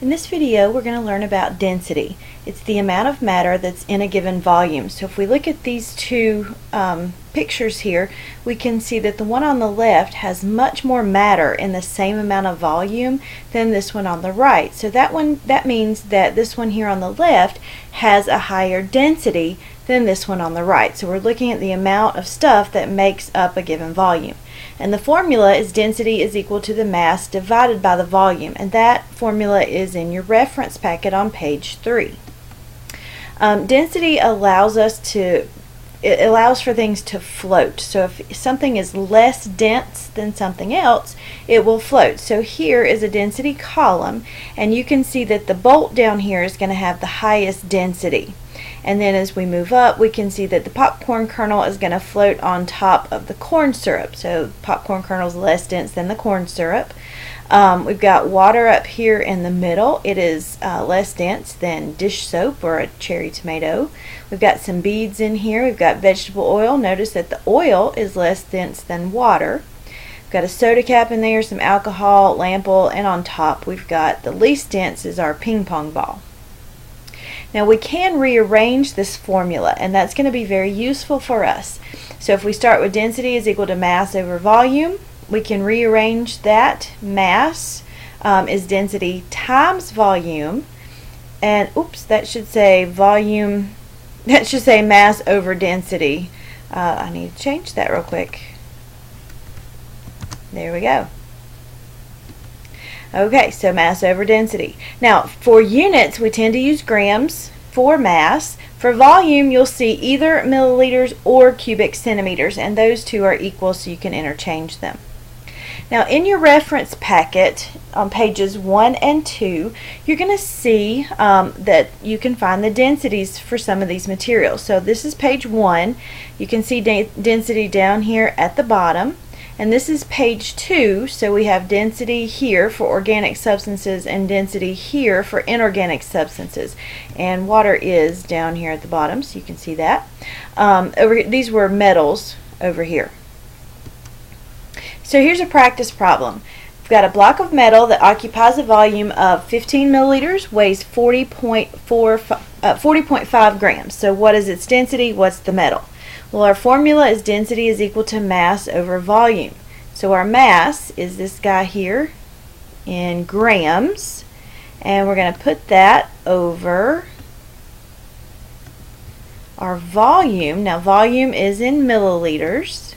In this video, we're going to learn about density. It's the amount of matter that's in a given volume. So if we look at these two pictures here, we can see that the one on the left has much more matter in the same amount of volume than this one on the right. So that means that this one here on the left has a higher density than this one on the right. So we're looking at the amount of stuff that makes up a given volume. And the formula is density is equal to the mass divided by the volume, and that formula is in your reference packet on page 3. Density allows for things to float. So if something is less dense than something else, it will float. So here is a density column, and you can see that the bolt down here is going to have the highest density. And then as we move up, we can see that the popcorn kernel is going to float on top of the corn syrup. So popcorn kernel is less dense than the corn syrup. We've got water up here in the middle. It is less dense than dish soap or a cherry tomato. We've got some beads in here. We've got vegetable oil. Notice that the oil is less dense than water. We've got a soda cap in there, some alcohol, lamp oil, and on top we've got the least dense is our ping pong ball. Now we can rearrange this formula, and that's going to be very useful for us. So if we start with density is equal to mass over volume, we can rearrange that. Mass is density times volume, and oops, that should say volume, that should say mass over density. I need to change that real quick. There we go. Okay, so mass over density. Now, for units, we tend to use grams for mass. For volume, you'll see either milliliters or cubic centimeters, and those two are equal, so you can interchange them. Now, in your reference packet on pages 1 and 2, you're going to see that you can find the densities for some of these materials. So this is page 1. You can see density down here at the bottom. And this is page 2, so we have density here for organic substances and density here for inorganic substances. And water is down here at the bottom, so you can see that. These were metals over here. So here's a practice problem. We've got a block of metal that occupies a volume of 15 milliliters, weighs 40.5 grams. So what is its density? What's the metal? Well, our formula is density is equal to mass over volume. So our mass is this guy here in grams, and we're going to put that over our volume. Now volume is in milliliters,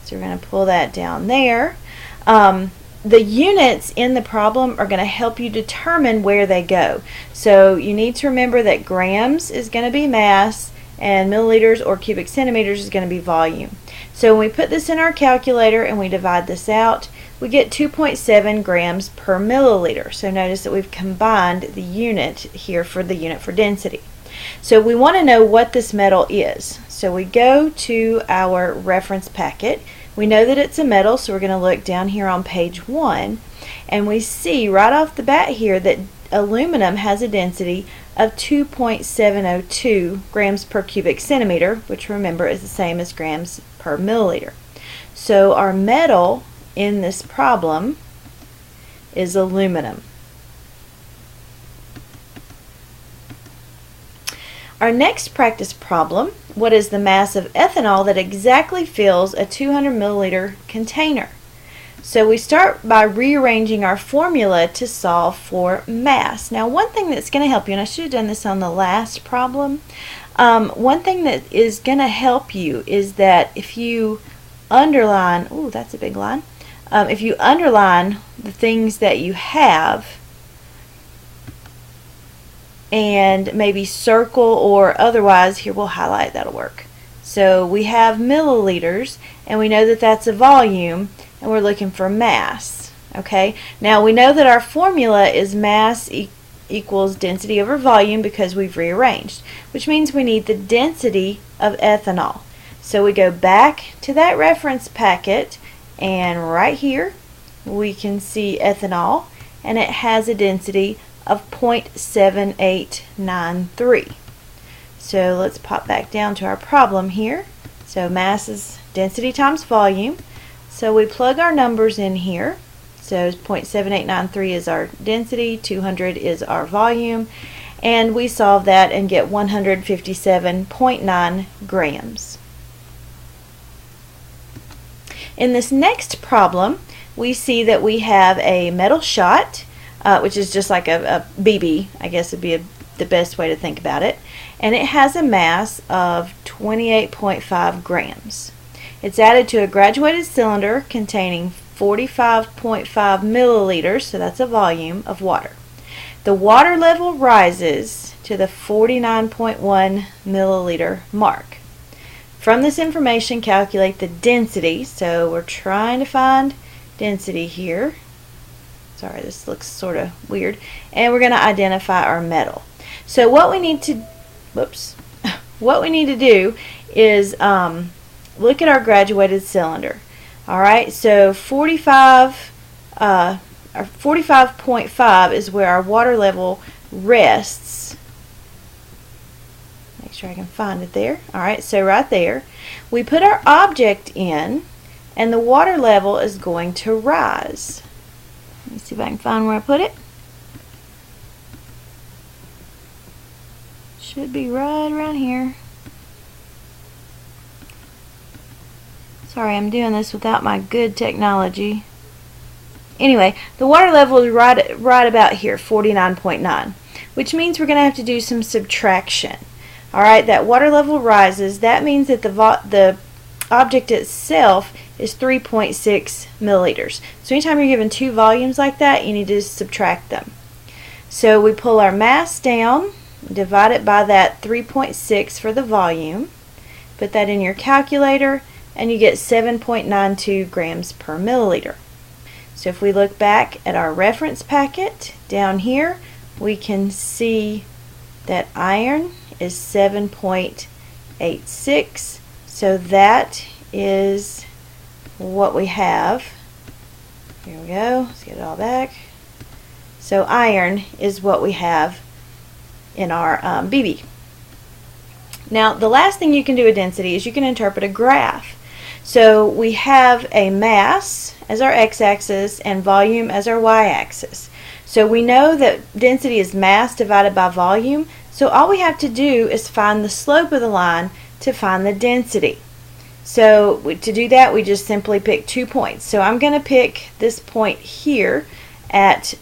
so we're going to pull that down there. The units in the problem are going to help you determine where they go. So you need to remember that grams is going to be mass, and milliliters or cubic centimeters is going to be volume. So when we put this in our calculator and we divide this out, we get 2.7 grams per milliliter. So notice that we've combined the unit here for the unit for density. So we want to know what this metal is. So we go to our reference packet. We know that it's a metal, so we're going to look down here on page 1, and we see right off the bat here that aluminum has a density of 2.702 grams per cubic centimeter, which remember is the same as grams per milliliter. So our metal in this problem is aluminum. Our next practice problem, what is the mass of ethanol that exactly fills a 200 milliliter container? So we start by rearranging our formula to solve for mass. Now one thing that's going to help you, and I should have done this on the last problem, one thing that is going to help you is that if you underline, ooh, that's a big line, if you underline the things that you have and maybe circle or otherwise, here we'll highlight, that'll work. So we have milliliters, and we know that that's a volume, and we're looking for mass. Okay, now we know that our formula is mass equals density over volume because we've rearranged, which means we need the density of ethanol. So we go back to that reference packet, and right here we can see ethanol, and it has a density of 0.7893. So let's pop back down to our problem here. So mass is density times volume. So we plug our numbers in here. So 0.7893 is our density, 200 is our volume, and we solve that and get 157.9 grams. In this next problem, we see that we have a metal shot, which is just like a BB, I guess would be the best way to think about it, and it has a mass of 28.5 grams. It's added to a graduated cylinder containing 45.5 milliliters, so that's a volume of water. The water level rises to the 49.1 milliliter mark. From this information, calculate the density. So we're trying to find density here. Sorry, this looks sort of weird. And we're going to identify our metal. So what we need to, what we need to do is look at our graduated cylinder. All right, so 45.5 is where our water level rests. Make sure I can find it there. All right, so right there, we put our object in, and the water level is going to rise. Let me see if I can find where I put it. Should be right around here. Sorry, I'm doing this without my good technology. Anyway, the water level is right about here, 49.9, which means we're going to have to do some subtraction. All right, that water level rises. That means that the object itself is 3.6 milliliters. So anytime you're given two volumes like that, you need to subtract them. So we pull our mass down, divide it by that 3.6 for the volume, put that in your calculator, and you get 7.92 grams per milliliter. So if we look back at our reference packet down here, we can see that iron is 7.86. So that is what we have. Here we go. Let's get it all back. So iron is what we have in our BB. Now the last thing you can do with density is you can interpret a graph. So we have a mass as our x-axis and volume as our y-axis. So we know that density is mass divided by volume, so all we have to do is find the slope of the line to find the density. So to do that, we just simply pick 2 points. So I'm going to pick this point here at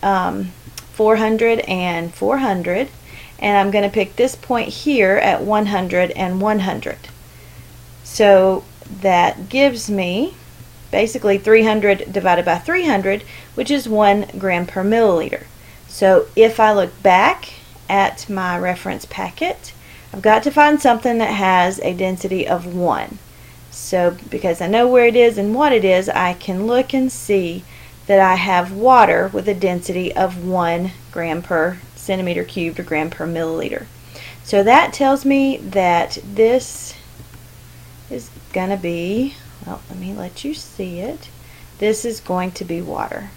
400 and 400, and I'm going to pick this point here at 100 and 100. So that gives me basically 300 divided by 300, which is 1 gram per milliliter. So if I look back at my reference packet, I've got to find something that has a density of 1. So because I know where it is and what it is, I can look and see that I have water with a density of 1 gram per centimeter cubed or gram per milliliter. So that tells me that this is going to be, well, let me let you see it. This is going to be water.